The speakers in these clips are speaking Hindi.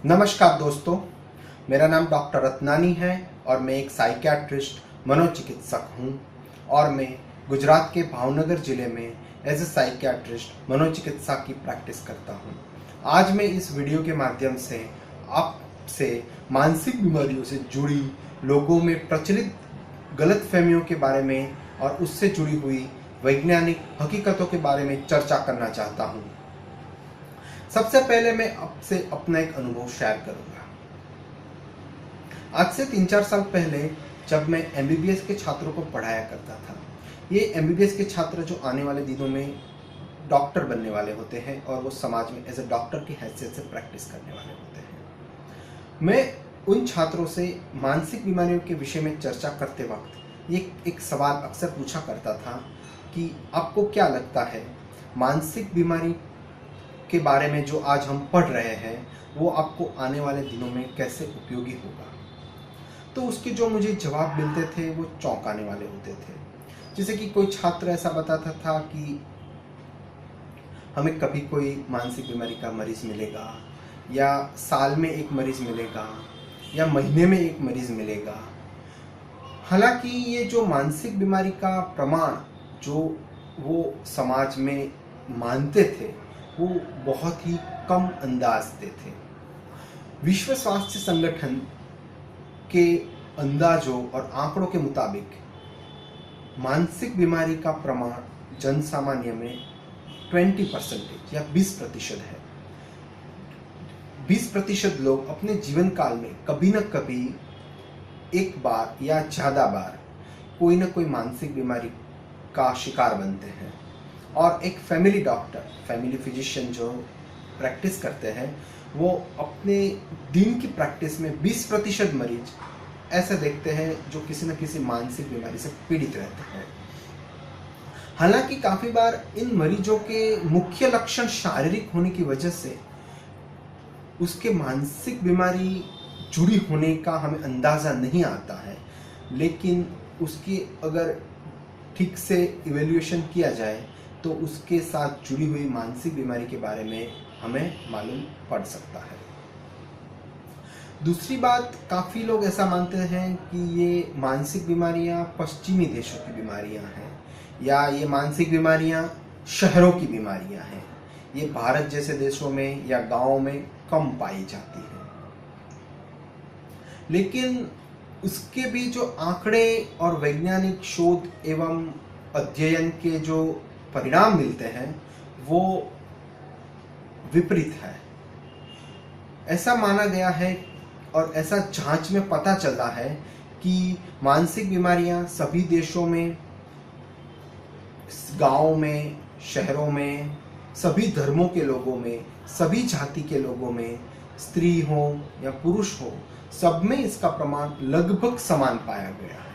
नमस्कार दोस्तों, मेरा नाम डॉक्टर रत्नानी है और मैं एक साइकियाट्रिस्ट मनोचिकित्सक हूँ और मैं गुजरात के भावनगर ज़िले में एज ए साइकियाट्रिस्ट मनोचिकित्सा की प्रैक्टिस करता हूँ। आज मैं इस वीडियो के माध्यम से आपसे मानसिक बीमारियों से जुड़ी लोगों में प्रचलित गलतफहमियों के बारे में और उससे जुड़ी हुई वैज्ञानिक हकीकतों के बारे में चर्चा करना चाहता हूँ। सबसे पहले मैं आपसे अपना एक अनुभव शेयर करूंगा। आज से 3-4 साल पहले जब मैं एमबीबीएस के छात्रों को पढ़ाया करता था, ये एमबीबीएस के छात्र जो आने वाले दिनों में डॉक्टर बनने वाले होते हैं और वो समाज में एज ए डॉक्टर की हैसियत से प्रैक्टिस करने वाले होते हैं, मैं उन छात्रों से मानसिक बीमारियों के विषय में चर्चा करते वक्त ये एक सवाल अक्सर पूछा करता था कि आपको क्या लगता है मानसिक बीमारी के बारे में जो आज हम पढ़ रहे हैं वो आपको आने वाले दिनों में कैसे उपयोगी होगा। तो उसके जो मुझे जवाब मिलते थे वो चौंकाने वाले होते थे। जैसे कि कोई छात्र ऐसा बताता था कि हमें कभी कोई मानसिक बीमारी का मरीज मिलेगा या साल में एक मरीज मिलेगा या महीने में एक मरीज मिलेगा। हालांकि ये जो मानसिक बीमारी का प्रमाण जो वो समाज में मानते थे वो बहुत ही कम अंदाज थे। विश्व स्वास्थ्य संगठन के अंदाजों और आंकड़ों के मुताबिक मानसिक बीमारी का प्रमाण जनसामान्य में 20% या 20% है। 20% लोग अपने जीवन काल में कभी न कभी एक बार या ज़्यादा बार कोई न कोई मानसिक बीमारी का शिकार बनते हैं और एक फैमिली डॉक्टर, फैमिली फिजिशियन जो प्रैक्टिस करते हैं वो अपने दिन की प्रैक्टिस में 20% मरीज ऐसे देखते हैं जो किसी न किसी मानसिक बीमारी से पीड़ित रहते हैं। हालांकि काफ़ी बार इन मरीजों के मुख्य लक्षण शारीरिक होने की वजह से उसके मानसिक बीमारी जुड़ी होने का हमें अंदाज़ा नहीं आता है, लेकिन उसकी अगर ठीक से इवेल्युएशन किया जाए तो उसके साथ जुड़ी हुई मानसिक बीमारी के बारे में हमें मालूम पड़ सकता है। दूसरी बात, काफ़ी लोग ऐसा मानते हैं कि ये मानसिक बीमारियां पश्चिमी देशों की बीमारियां हैं या ये मानसिक बीमारियां शहरों की बीमारियां हैं, ये भारत जैसे देशों में या गांवों में कम पाई जाती हैं। लेकिन उसके भी जो आंकड़े और वैज्ञानिक शोध एवं अध्ययन के जो परिणाम मिलते हैं वो विपरीत है। ऐसा माना गया है और ऐसा जांच में पता चला है कि मानसिक बीमारियां सभी देशों में, गांवों में, शहरों में, सभी धर्मों के लोगों में, सभी जाति के लोगों में, स्त्री हो या पुरुष हो, सब में इसका प्रमाण लगभग समान पाया गया है।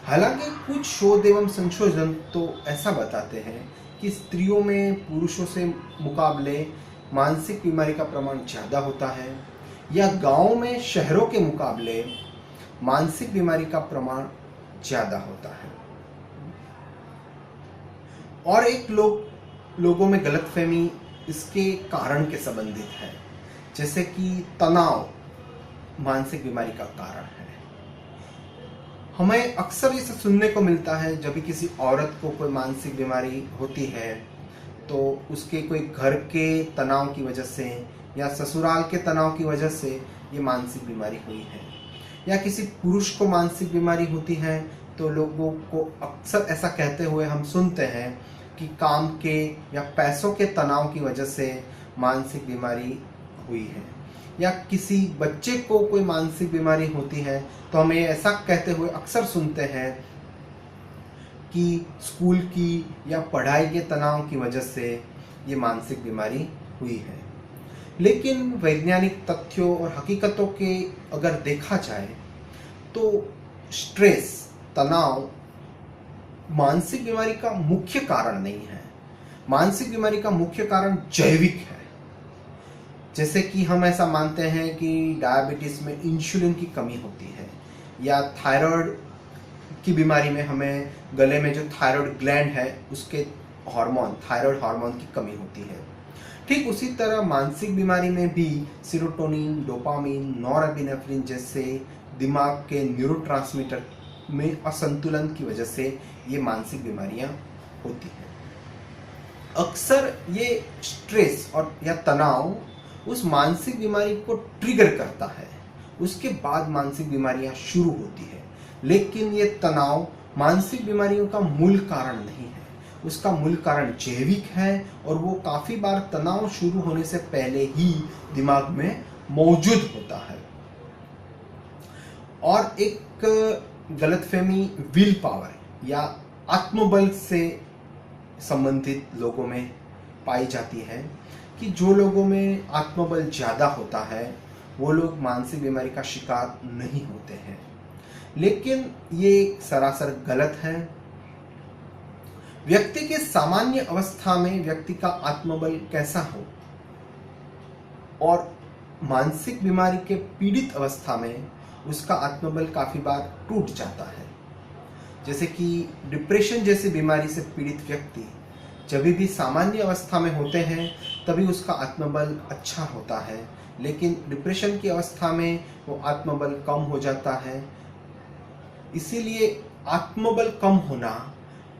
हालांकि कुछ शोध एवं संशोधन तो ऐसा बताते हैं कि स्त्रियों में पुरुषों से मुकाबले मानसिक बीमारी का प्रमाण ज़्यादा होता है या गांवों में शहरों के मुकाबले मानसिक बीमारी का प्रमाण ज़्यादा होता है। और एक लोगों में गलतफहमी इसके कारण के संबंधित है, जैसे कि तनाव मानसिक बीमारी का कारण है। हमें अक्सर इसे सुनने को मिलता है जब भी किसी औरत को कोई मानसिक बीमारी होती है तो उसके कोई घर के तनाव की वजह से या ससुराल के तनाव की वजह से ये मानसिक बीमारी हुई है, या किसी पुरुष को मानसिक बीमारी होती है तो लोगों को अक्सर ऐसा कहते हुए हम सुनते हैं कि काम के या पैसों के तनाव की वजह से मानसिक बीमारी हुई है, या किसी बच्चे को कोई मानसिक बीमारी होती है तो हमें ऐसा कहते हुए अक्सर सुनते हैं कि स्कूल की या पढ़ाई के तनाव की वजह से ये मानसिक बीमारी हुई है। लेकिन वैज्ञानिक तथ्यों और हकीकतों के अगर देखा जाए तो स्ट्रेस, तनाव मानसिक बीमारी का मुख्य कारण नहीं है। मानसिक बीमारी का मुख्य कारण जैविक है। जैसे कि हम ऐसा मानते हैं कि डायबिटीज़ में इंसुलिन की कमी होती है या थायराइड की बीमारी में हमें गले में जो थायराइड ग्लैंड है उसके हार्मोन, थायराइड हार्मोन की कमी होती है, ठीक उसी तरह मानसिक बीमारी में भी सीरोटोनिन, डोपामिन, नॉरएपिनेफ्रिन जैसे दिमाग के न्यूरोट्रांसमीटर में असंतुलन की वजह से ये मानसिक बीमारियां होती हैं। अक्सर ये स्ट्रेस और या तनाव उस मानसिक बीमारी को ट्रिगर करता है, उसके बाद मानसिक बीमारियां शुरू होती है। लेकिन ये तनाव मानसिक बीमारियों का मूल कारण नहीं है, उसका मूल कारण जैविक है और वो काफी बार तनाव शुरू होने से पहले ही दिमाग में मौजूद होता है। और एक गलतफहमी विल पावर या आत्मबल से संबंधित लोगों में पाई जाती है कि जो लोगों में आत्मबल ज्यादा होता है वो लोग मानसिक बीमारी का शिकार नहीं होते हैं, लेकिन ये सरासर गलत है। व्यक्ति के सामान्य अवस्था में व्यक्ति का आत्मबल कैसा हो और मानसिक बीमारी के पीड़ित अवस्था में उसका आत्मबल काफी बार टूट जाता है। जैसे कि डिप्रेशन जैसी बीमारी से पीड़ित व्यक्ति जब भी सामान्य अवस्था में होते हैं तभी उसका आत्मबल अच्छा होता है, लेकिन डिप्रेशन की अवस्था में वो आत्मबल कम हो जाता है। इसीलिए आत्मबल कम होना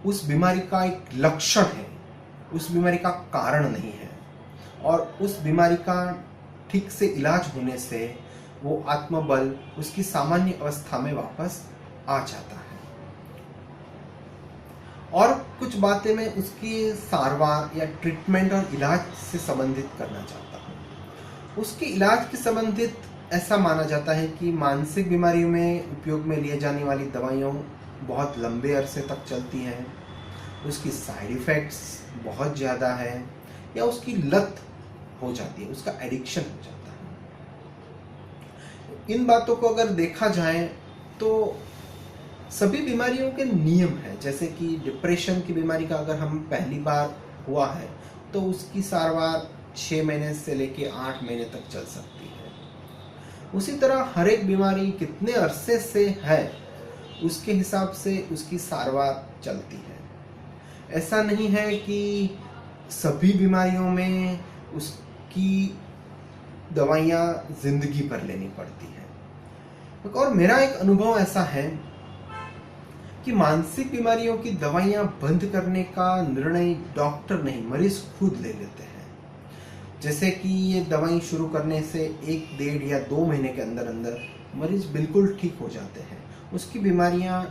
उस बीमारी का एक लक्षण है, उस बीमारी का कारण नहीं है। और उस बीमारी का ठीक से इलाज होने से वो आत्मबल उसकी सामान्य अवस्था में वापस आ जाता है। और कुछ बातें मैं उसकी सारवार या ट्रीटमेंट और इलाज से संबंधित करना चाहता हूँ। उसके इलाज के संबंधित ऐसा माना जाता है कि मानसिक बीमारियों में उपयोग में लिए जाने वाली दवाइयाँ बहुत लंबे अरसे तक चलती हैं, उसकी साइड इफ़ेक्ट्स बहुत ज़्यादा है या उसकी लत हो जाती है, उसका एडिक्शन हो जाता है। इन बातों को अगर देखा जाए तो सभी बीमारियों के नियम है। जैसे कि डिप्रेशन की बीमारी का अगर हम पहली बार हुआ है तो उसकी सारवार 6 महीने से लेके 8 महीने तक चल सकती है। उसी तरह हर एक बीमारी कितने अरसे से है उसके हिसाब से उसकी सारवार चलती है। ऐसा नहीं है कि सभी बीमारियों में उसकी दवाइयाँ जिंदगी भर लेनी पड़ती है। और मेरा एक अनुभव ऐसा है कि मानसिक बीमारियों की दवाइयाँ बंद करने का निर्णय डॉक्टर नहीं, मरीज खुद ले लेते हैं। जैसे कि ये दवाई शुरू करने से 1, 1.5 या 2 महीने के अंदर अंदर मरीज बिल्कुल ठीक हो जाते हैं, उसकी बीमारियाँ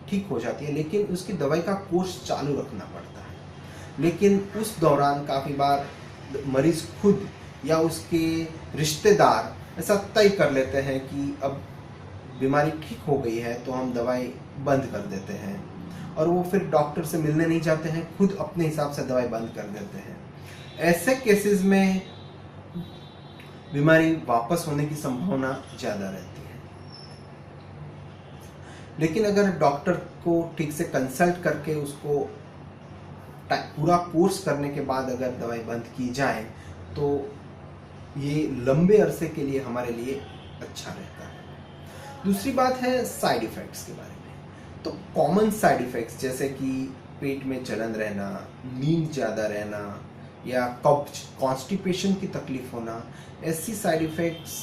ठीक हो जाती है, लेकिन उसकी दवाई का कोर्स चालू रखना पड़ता है। लेकिन उस दौरान काफ़ी बार मरीज खुद या उसके रिश्तेदार ऐसा तय कर लेते हैं कि अब बीमारी ठीक हो गई है तो हम दवाई बंद कर देते हैं, और वो फिर डॉक्टर से मिलने नहीं जाते हैं, खुद अपने हिसाब से दवाई बंद कर देते हैं। ऐसे केसेस में बीमारी वापस होने की संभावना ज़्यादा रहती है। लेकिन अगर डॉक्टर को ठीक से कंसल्ट करके उसको पूरा कोर्स करने के बाद अगर दवाई बंद की जाए तो ये लंबे अरसे के लिए हमारे लिए अच्छा रहता है। दूसरी बात है साइड इफ़ेक्ट्स के बारे में। तो कॉमन साइड इफ़ेक्ट्स जैसे कि पेट में जलन रहना, नींद ज़्यादा रहना या कब्ज, कॉन्स्टिपेशन की तकलीफ होना, ऐसी साइड इफ़ेक्ट्स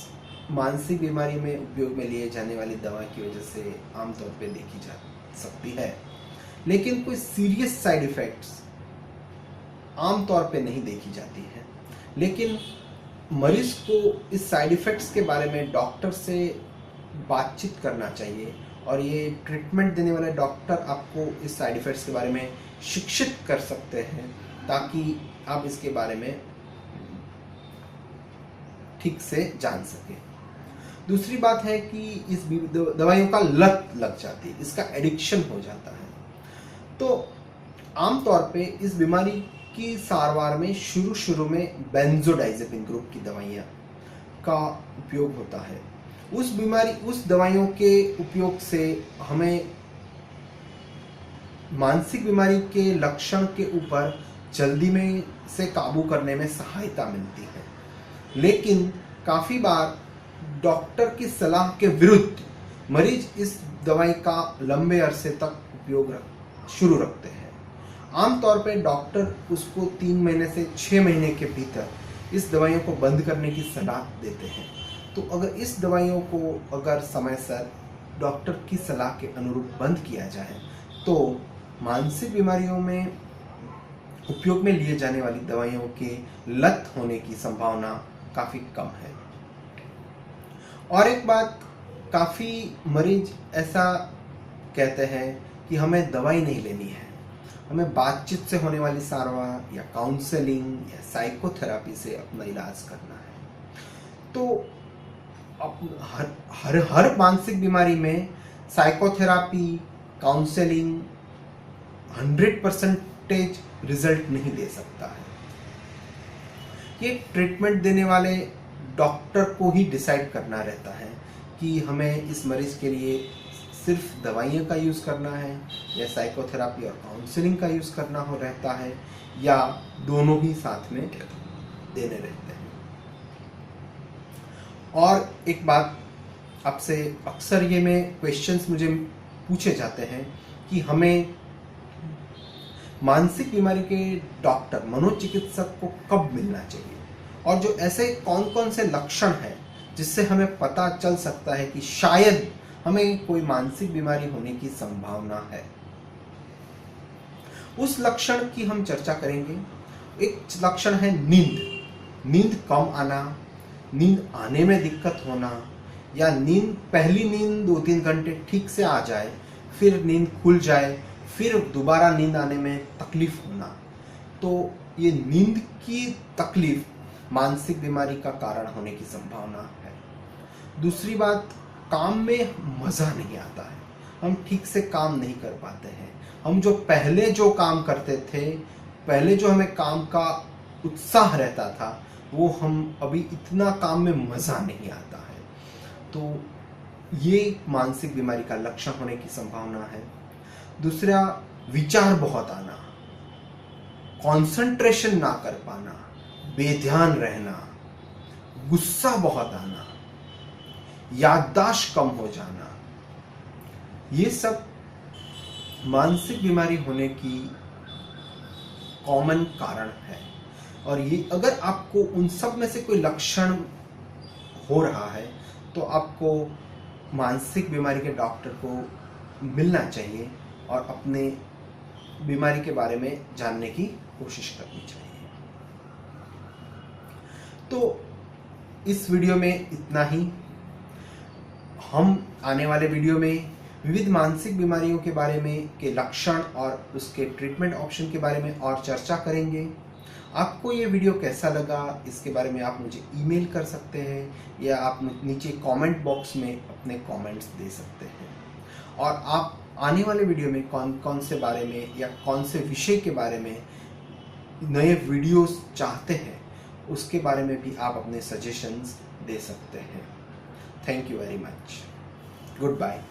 मानसिक बीमारी में उपयोग में लिए जाने वाली दवा की वजह से आमतौर पे देखी जा सकती है। लेकिन कोई सीरियस साइड इफ़ेक्ट्स आमतौर पे नहीं देखी जाती है। लेकिन मरीज को इस साइड इफ़ेक्ट्स के बारे में डॉक्टर से बातचीत करना चाहिए, और ये ट्रीटमेंट देने वाले डॉक्टर आपको इस साइड इफ़ेक्ट्स के बारे में शिक्षित कर सकते हैं ताकि आप इसके बारे में ठीक से जान सकें। दूसरी बात है कि इस दवाइयों का लत लग जाती है, इसका एडिक्शन हो जाता है। तो आमतौर पे इस बीमारी की सारवार में शुरू में बेंजोडाइजेपिन ग्रुप की दवाइयाँ का उपयोग होता है। उस दवाइयों के उपयोग से हमें मानसिक बीमारी के लक्षण के ऊपर जल्दी में से काबू करने में सहायता मिलती है। लेकिन काफ़ी बार डॉक्टर की सलाह के विरुद्ध मरीज इस दवाई का लंबे अरसे तक उपयोग शुरू रखते हैं। आमतौर पर डॉक्टर उसको 3 महीने से 6 महीने के भीतर इस दवाइयों को बंद करने की सलाह देते हैं। तो अगर इस दवाइयों को अगर समय से डॉक्टर की सलाह के अनुरूप बंद किया जाए तो मानसिक बीमारियों में उपयोग में लिए जाने वाली दवाइयों के लत होने की संभावना काफ़ी कम है। और एक बात, काफ़ी मरीज ऐसा कहते हैं कि हमें दवाई नहीं लेनी है, हमें बातचीत से होने वाली सारवार या काउंसलिंग या साइकोथेरेपी से अपना इलाज करना है। तो हर मानसिक बीमारी में साइकोथेरेपी, काउंसलिंग 100% रिजल्ट नहीं दे सकता है। ये ट्रीटमेंट देने वाले डॉक्टर को ही डिसाइड करना रहता है कि हमें इस मरीज के लिए सिर्फ दवाइयों का यूज़ करना है या साइकोथेरेपी और काउंसलिंग का यूज़ करना हो रहता है या दोनों ही साथ में देने रहते हैं। और एक बात आपसे अक्सर ये में क्वेश्चंस मुझे पूछे जाते हैं कि हमें मानसिक बीमारी के डॉक्टर, मनोचिकित्सक को कब मिलना चाहिए, और जो ऐसे कौन कौन से लक्षण हैं जिससे हमें पता चल सकता है कि शायद हमें कोई मानसिक बीमारी होने की संभावना है। उस लक्षण की हम चर्चा करेंगे। एक लक्षण है नींद कम आना, नींद आने में दिक्कत होना, या पहली नींद 2-3 घंटे ठीक से आ जाए, फिर नींद खुल जाए, फिर दोबारा नींद आने में तकलीफ होना। तो ये नींद की तकलीफ मानसिक बीमारी का कारण होने की संभावना है। दूसरी बात, काम में मज़ा नहीं आता है, हम ठीक से काम नहीं कर पाते हैं। हम जो पहले जो काम करते थे, पहले जो हमें काम का उत्साह रहता था, वो हम अभी इतना काम में मज़ा नहीं आता है। तो ये मानसिक बीमारी का लक्षण होने की संभावना है। दूसरा, विचार बहुत आना, कंसंट्रेशन ना कर पाना, बेध्यान रहना, गुस्सा बहुत आना, याददाश्त कम हो जाना, ये सब मानसिक बीमारी होने की कॉमन कारण है। और ये अगर आपको उन सब में से कोई लक्षण हो रहा है तो आपको मानसिक बीमारी के डॉक्टर को मिलना चाहिए और अपने बीमारी के बारे में जानने की कोशिश करनी चाहिए। तो इस वीडियो में इतना ही। हम आने वाले वीडियो में विविध मानसिक बीमारियों के बारे में के लक्षण और उसके ट्रीटमेंट ऑप्शन के बारे में और चर्चा करेंगे। आपको ये वीडियो कैसा लगा, इसके बारे में आप मुझे ईमेल कर सकते हैं या आप नीचे कमेंट बॉक्स में अपने कमेंट्स दे सकते हैं। और आप आने वाले वीडियो में कौन से बारे में या कौन से विषय के बारे में नए वीडियोस चाहते हैं, उसके बारे में भी आप अपने सजेशंस दे सकते हैं। Thank you very much. Good bye.